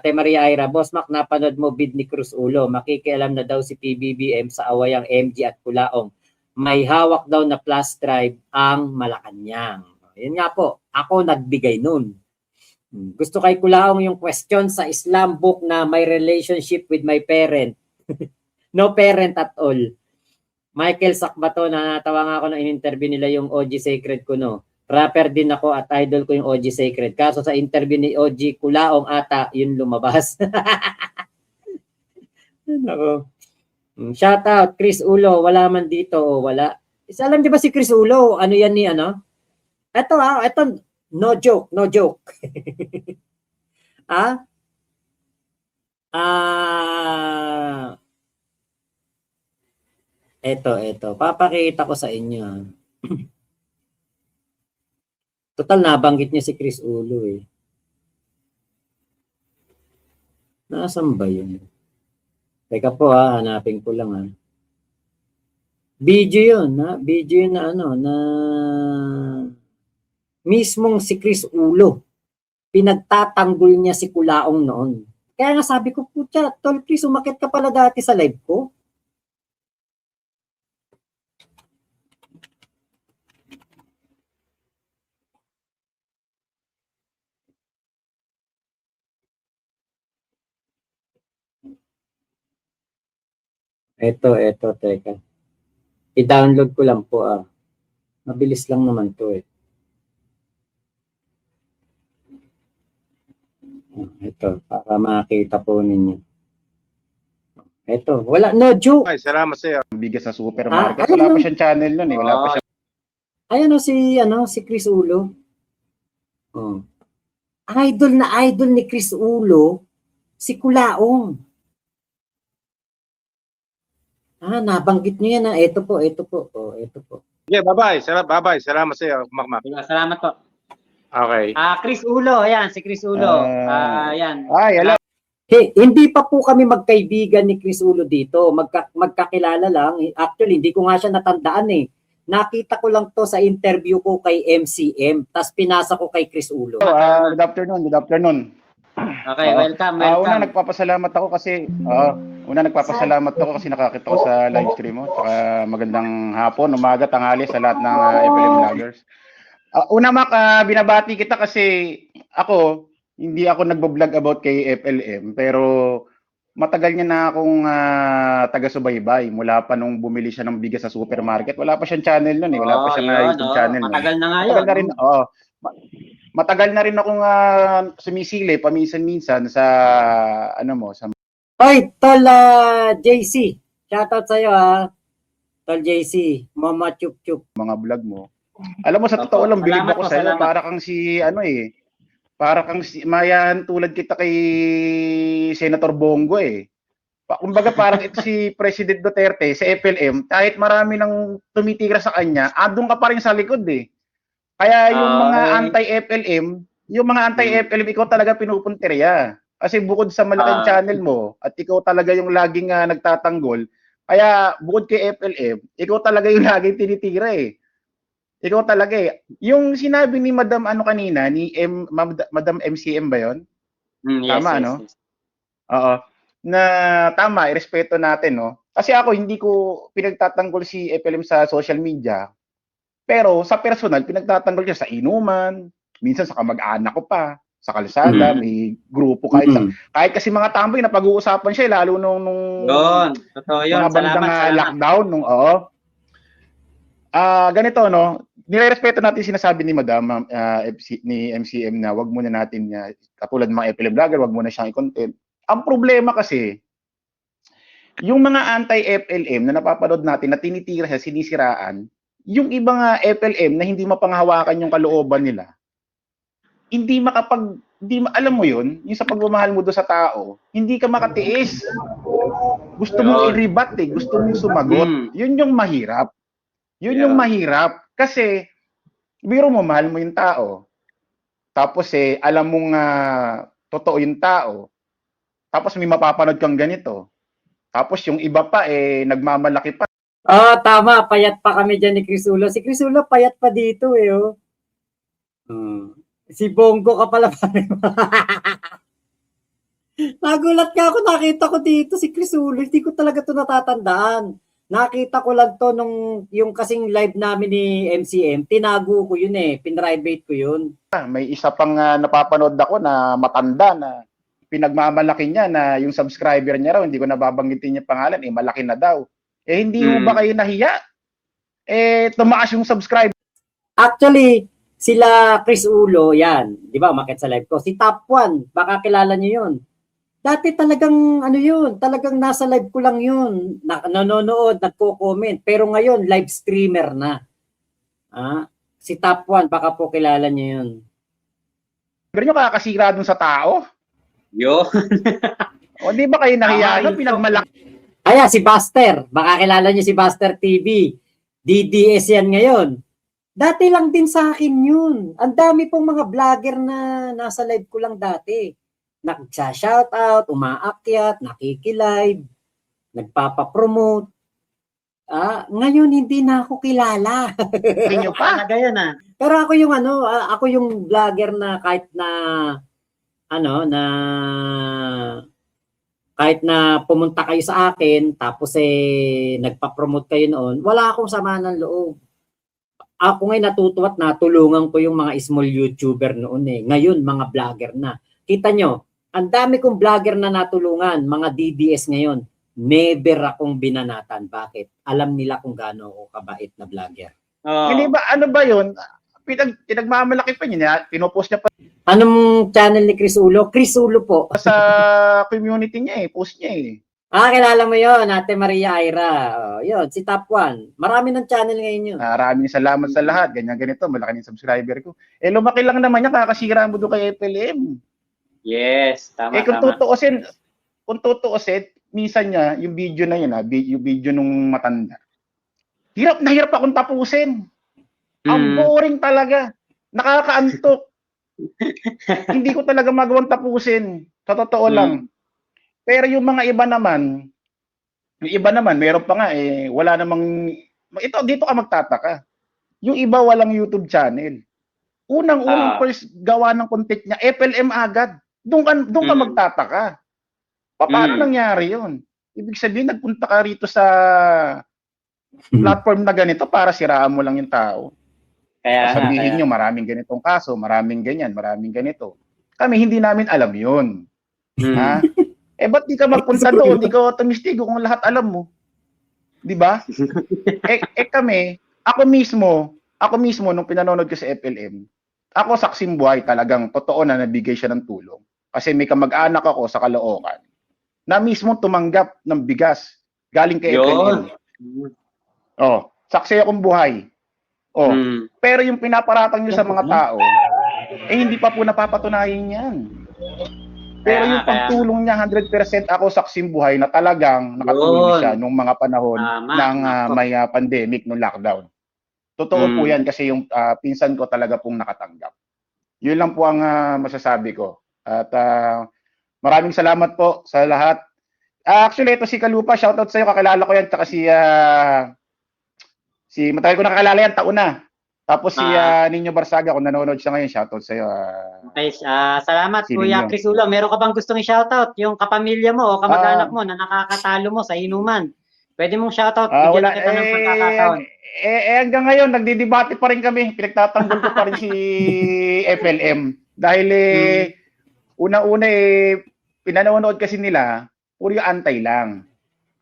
Ate Maria Ira, Boss Mac, napanood mo bid ni Cruz Ulo. Makikialam na daw si PBBM sa awayang MG at Culaong. May hawak daw na flash drive ang Malacanang. Yun nga po, ako nagbigay nun. Gusto kay Culaong yung question sa Islam book na may relationship with my parent. No parent at all. Michael Sakbato, na natawa nga ako nung in-interview nila yung OG Sacred ko, no. Rapper din ako at idol ko yung OG Sacred. Kaso sa interview ni OG Culaong ata, yun lumabas. Ako. Shout out, Chris Ulo. Wala man dito. Wala. Alam di ba si Chris Ulo? Ano yan ni ano? Ito no joke, no joke. Ito. Papakita ko sa inyo. Total, nabanggit niya si Chris Ulo eh. Nasaan ba yun? Teka po hanapin ko lang Video yun Video yun na na mismong si Chris Ulo. Pinagtatanggol niya si Culaong noon. Kaya nga sabi ko, putya, Tol Chris, umakit ka pala dati sa live ko. Ito, teka. I-download ko lang po Mabilis lang naman to Ito, para makita po ninyo. Ito, wala, no joke. Ay, salamat sa'yo. Bigas sa supermarket. Wala pa siyang channel nun eh. Wala pa siya. Ayan si Chris Ulo. Idol na idol ni Chris Ulo, si Culaong. Nabanggit niyo yan Ito po. Ito po. Yeah, bye-bye. Bye-bye. Salamat sa iyo, Makmak. Salamat po. Okay. Chris Ulo, ayan, si Chris Ulo. Ayan. Hello. Hey, hindi pa po kami magkaibigan ni Chris Ulo dito. Magkakilala lang. Actually, hindi ko nga siya natandaan eh. Nakita ko lang to sa interview ko kay MCM. Tapos pinasa ko kay Chris Ulo. Good afternoon. Okay, welcome. Una nagpapasalamat ako kasi nakakita ko sa live stream mo. Saka magandang hapon, umaga, tanghali sa lahat ng FLM vloggers. Una Mac, binabati kita kasi hindi ako nagbo-vlog about kay FLM, pero matagal niya na akong taga-subaybay mula pa nung bumili siya ng bigas sa supermarket. Wala pa siyang channel noon eh. Wala pa siyang YouTube channel. Matagal na nga yun. Matagal na rin akong sumisili paminsan-minsan sa sa Oy, Tol JC. Shoutout sa iyo Tol JC, Mama Chup Chup. Mga vlog mo. Alam mo sa totoo lang bilib ako sa iyo, para kang si para kang si mayan tulad kita kay Senator Bongo eh. Kumbaga parang ito si President Duterte sa FLM, kahit marami nang tumitira sa kanya, doon ka pa rin sa likod eh. Kaya yung mga anti-FLM, ikaw talaga pinupuntirya. Kasi bukod sa malaking channel mo at ikaw talaga yung laging nagtatanggol, kaya bukod kay FLM, ikaw talaga yung laging tinitira eh. Ikaw talaga eh. Yung sinabi ni Madam kanina, ni Madam MCM ba yun? Tama, yes. Oo. Na tama, irespeto natin, no? Kasi ako, hindi ko pinagtatanggol si FLM sa social media. Pero sa personal, pinagtatanggol siya sa inuman, minsan sa kamag-anak ko pa, sa kalsada, may grupo kahit kasi mga tambay na pag-uusapan siya lalo nung totoo yun. Mga bandang lockdown ganito no, nirerespeto natin sinasabi ni Madam ni MCM na wag muna natin katulad ng mga FLM vlogger, wag muna siyang i-content. Ang problema kasi yung mga anti-FLM na napapanood natin na tinitira siya, sinisiraan, yung ibang FLM na hindi mapanghawakan yung kalooban nila, alam mo yun, yung sa pagmamahal mo doon sa tao, hindi ka makatiis. Gusto mong i-rebat gusto mong sumagot. Yun yung mahirap. Yung mahirap. Kasi, biro mo, mahal mo yung tao. Tapos alam mong totoo yung tao. Tapos may mapapanood kang ganito. Tapos yung iba pa, nagmamalaki pa. Tama. Payat pa kami dyan ni Chris Ulo. Si Chris Ulo, payat pa dito Si Bongo ka pala. Nagulat nga ako, nakita ko dito si Chris Ulo. Hindi ko talaga to natatandaan. Nakita ko lang to nung yung kasing live namin ni MCM. Tinago ko yun eh. Pinrivate ko yun. May isa pang napapanood ako na matanda na pinagmamalaki niya na yung subscriber niya raw, hindi ko nababanggitin yung pangalan, malaki na daw. Hindi ho ba kayo nahiya? Tumaas yung subscriber. Actually, sila Chris Ulo, yan. Di ba, umakyat sa live ko. Si Top 1, baka kilala niyo yun. Dati talagang ano yun, talagang nasa live ko lang yun. Nanonood, nagko-comment. Pero ngayon, live streamer na. Si Top 1, baka po kilala niyo yun. Pero nyo kakasira dun sa tao? Yo. O di ba kayo nahiya? Pinagmalaki. Ayan, si Buster. Baka kilala niyo si Buster TV. DDS yan ngayon. Dati lang din sa akin yun. Ang dami pong mga vlogger na nasa live ko lang dati. Nagsa-shoutout, umaakyat, nakikilive, nagpapapromote. Ngayon hindi na ako kilala. Inyo pa. Pero ako yung ako yung vlogger na kahit na kahit na pumunta kayo sa akin tapos nagpa-promote kayo noon, wala akong sama ng loob. Ako ngayon natutuwa at natulungan ko yung mga small YouTuber noon eh. Ngayon mga vlogger na. Kita nyo, ang dami kong vlogger na natulungan, mga DDS ngayon. Never akong binanatan. Bakit? Alam nila kung gaano ako kabait na vlogger. Hindi ba, ano ba yun? Pinagmamalaki pa niya, pinopost niya pa Anong channel ni Chris Ulo? Chris Ulo po. sa community niya post niya kilala mo yun, Ate Maria Ira. Yun, si Top 1. Marami ng channel ngayon yun. Maraming salamat sa lahat. Ganyan-ganito, malaki yung subscriber ko. Lumaki lang naman niya, kakasira mo doon kay FLM. Yes, tama, Kung tutuusin, minsan niya, yung video na yun, yung video nung matanda. Hirap na hirap akong tapusin. Ang boring talaga. Nakakaantok. Hindi ko talaga magawang tapusin. Sa totoo lang. Pero yung mga iba naman, meron pa nga wala namang, dito ka magtataka. Yung iba walang YouTube channel. Unang first gawa ng content niya, FLM agad. Doon ka magtataka. Paano nangyari yun? Ibig sabihin, nagpunta ka rito sa platform na ganito para siraan mo lang yung tao. Sabihin nyo, maraming ganitong kaso, maraming ganyan, maraming ganito. Kami, hindi namin alam yun. Ba't di ka magpunta doon? Di ka tumistigo kung lahat alam mo. Di ba? Kami, ako mismo, nung pinanonood ko sa FLM, ako saksim buhay talagang totoo na nabigay siya ng tulong. Kasi may kamag-anak ako sa Caloocan na mismo tumanggap ng bigas galing kay FLM. Saksi akong buhay. Pero yung pinaparatang nyo sa mga tao, hindi pa po napapatunayan yan. Pero yung pagtulong niya, 100% ako saksim buhay na talagang nakatulong siya nung mga panahon ng may pandemic, nung lockdown. Totoo po yan kasi yung pinsan ko talaga pong nakatanggap. Yun lang po ang masasabi ko. At maraming salamat po sa lahat. Actually, ito si Kalupa, shoutout sa'yo, kakilala ko yan, tsaka matagal ko nakakilala yan, taon na. Tapos si Nino Barsaga, kung nanonood siya ngayon, shoutout sa'yo. Okay, salamat Kuya Chris Ulo. Meron ka bang gustong i-shoutout? Yung kapamilya mo o kamag-anak mo na nakakatalo mo sa inuman. Pwede mong shoutout, bigyan kita ng pagkakataon. Hanggang ngayon, nagdidebate pa rin kami. Pinagtatanggol ko pa rin si FLM. Dahil una-una pinanonood kasi nila, puro antay lang.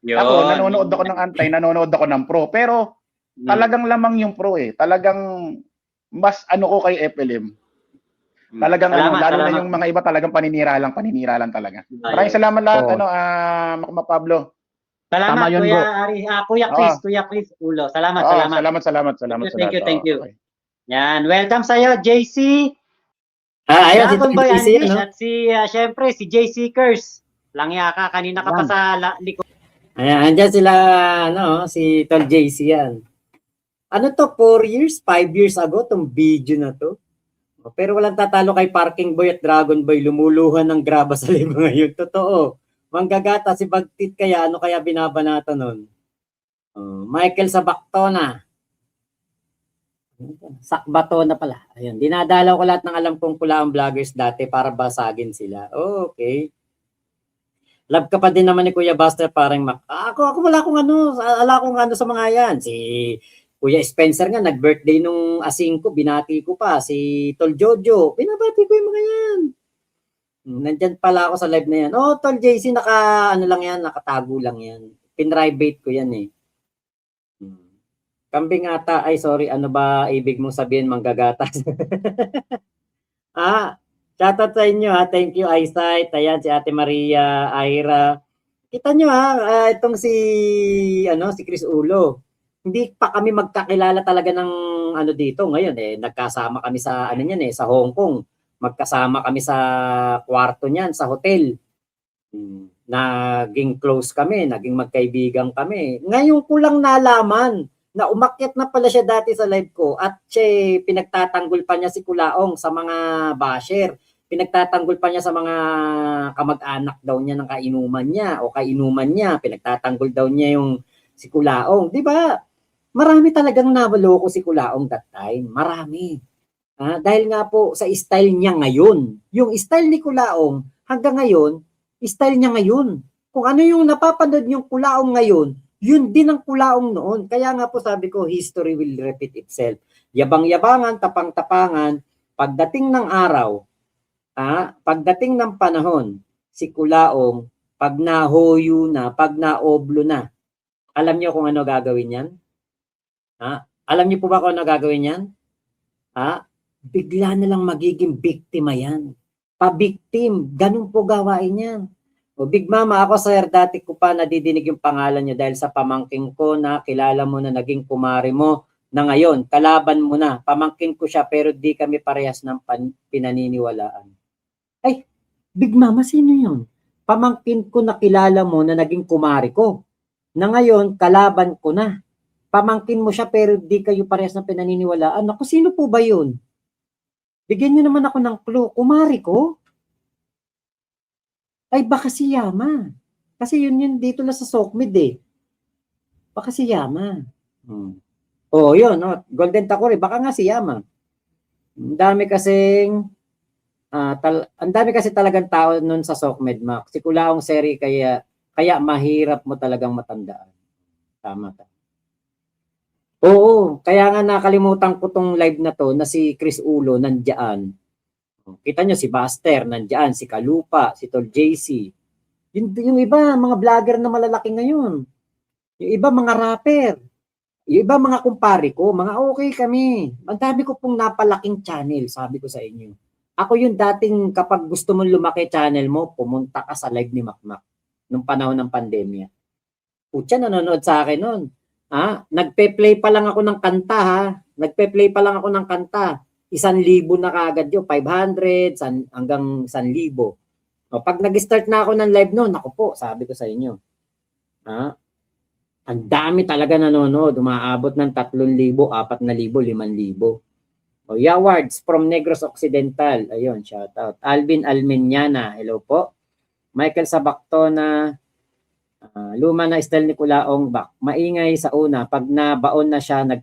Ako, nanonood ako ng antay, nanonood ako ng pro. Pero talagang lamang yung pro Talagang mas ko kay FLM. Talagang lalo na yung mga iba talagang paninira lang talaga. Maraming salamat lahat, Makma Pablo. Salamat Kuya Chris Ulo. Salamat. Thank you. Okay. Yan, welcome sa'yo, JC. Ayun, si Dragon Boy JC, Unleashed at syempre, si JC Curse. Langya ka, kanina ka pa sa likod. Ayan, andyan sila, si Tol JC yan. 4 years, 5 years ago, tong video na to. Pero walang tatalo kay Parking Boy at Dragon Boy, lumuluhan ng graba sa live ngayon. Totoo. Manggagata si Bagtit kaya, ano kaya binabanata nun? Michael Sabactona. Sakbatona pala. Ayun, dinadalaw ko lahat ng alam kong pula ang vloggers dati para basagin sila. Okay. Love ka pa din naman ni Kuya Buster, parang ako wala akong ano sa mga yan. Si Kuya Spencer nga, nag-birthday nung asing ko, binati ko pa. Si Tol Jojo, binabati ko yung mga yan. Nandyan pala ako sa live na yan. Oh, Tol JC, nakatago lang yan. Pinrivate ko yan eh. Kambing ata, ay sorry, ano ba ibig mong sabihin, manggagatas? Shoutout sa inyo ha. Thank you, Eyesight. Ayan, si Ate Maria, Ira. Kita nyo itong si Chris Ulo. Hindi pa kami magkakilala talaga ng dito ngayon eh. Nagkasama kami sa sa Hong Kong. Magkasama kami sa kwarto niyan sa hotel. Naging close kami, naging magkaibigan kami. Ngayon ko lang nalaman na umakyat na pala siya dati sa live ko at siya pinagtatanggol pa niya si Kulaong sa mga basher. Pinagtatanggol pa niya sa mga kamag-anak daw niya ng kainuman niya o kainuman niya. Pinagtatanggol daw niya yung si Kulaong. Di ba? Marami talagang nabaloko si Kulaong that time. Marami. Dahil nga po sa style niya ngayon. Yung style ni Kulaong hanggang ngayon, style niya ngayon. Kung ano yung napapanood yung Kulaong ngayon, yun din ang Kulaong noon. Kaya nga po sabi ko, history will repeat itself. Yabang-yabangan, tapang-tapangan, pagdating ng araw, pagdating ng panahon, si Kulaong, pag nahoyo na, pag naoblo na, alam niyo kung ano gagawin yan? Alam niyo po ba kung ano gagawin yan? Bigla na lang magiging biktima yan. Pa-victim, ganun po gawain yan. O Big Mama, ako sir, dati ko pa nadidinig yung pangalan niyo dahil sa pamangkin ko na kilala mo na naging kumari mo na ngayon, kalaban mo na. Pamangkin ko siya pero di kami parehas ng pinaniniwalaan. Ay, Big Mama, sino yun? Pamangkin ko na kilala mo na naging kumari ko. Na ngayon, kalaban ko na. Pamangkin mo siya pero di kayo parehas ng pinaniniwalaan. Ako, sino po ba yun? Bigyan niyo naman ako ng clue. Kumari ko? Ay, baka si Yama. Kasi yun dito na sa Sokmed eh. Baka si Yama. Yun. Golden Takori. Baka nga si Yama. Ang dami kasi talagang tao nun sa Sokmed, Mac. Si Kulaong Seri, kaya mahirap mo talagang matandaan. Tama. Oo. Kaya nga nakalimutan ko tong live na to na si Chris Ulo nandiyan. Kita nyo si Buster, nandiyan, si Kalupa, si Tol JC. Yung iba, mga vlogger na malalaki ngayon. Yung iba, mga rapper. Yung iba, mga kumpare ko, mga okay kami. Ang dami ko pong napalaking channel, sabi ko sa inyo. Ako yung dating kapag gusto mong lumaki channel mo, pumunta ka sa live ni Makmak nung panahon ng pandemya. Putya, nanonood sa akin nun. Nagpe-play pa lang ako ng kanta Nagpe-play pa lang ako ng kanta. 1,000 na kaagad yun, 500 hanggang 1,000. Pag nag-start na ako ng live noon, ako po, sabi ko sa inyo. Ang dami talaga nanonood, umaabot ng 3,000, 4,000, 5,000. Yawards from Negros Occidental. Ayun, shout out. Alvin Almeniana, hello po. Michael Sabactona, luma na style ni Kulaong, maingay sa una. Pag nabaon na siya,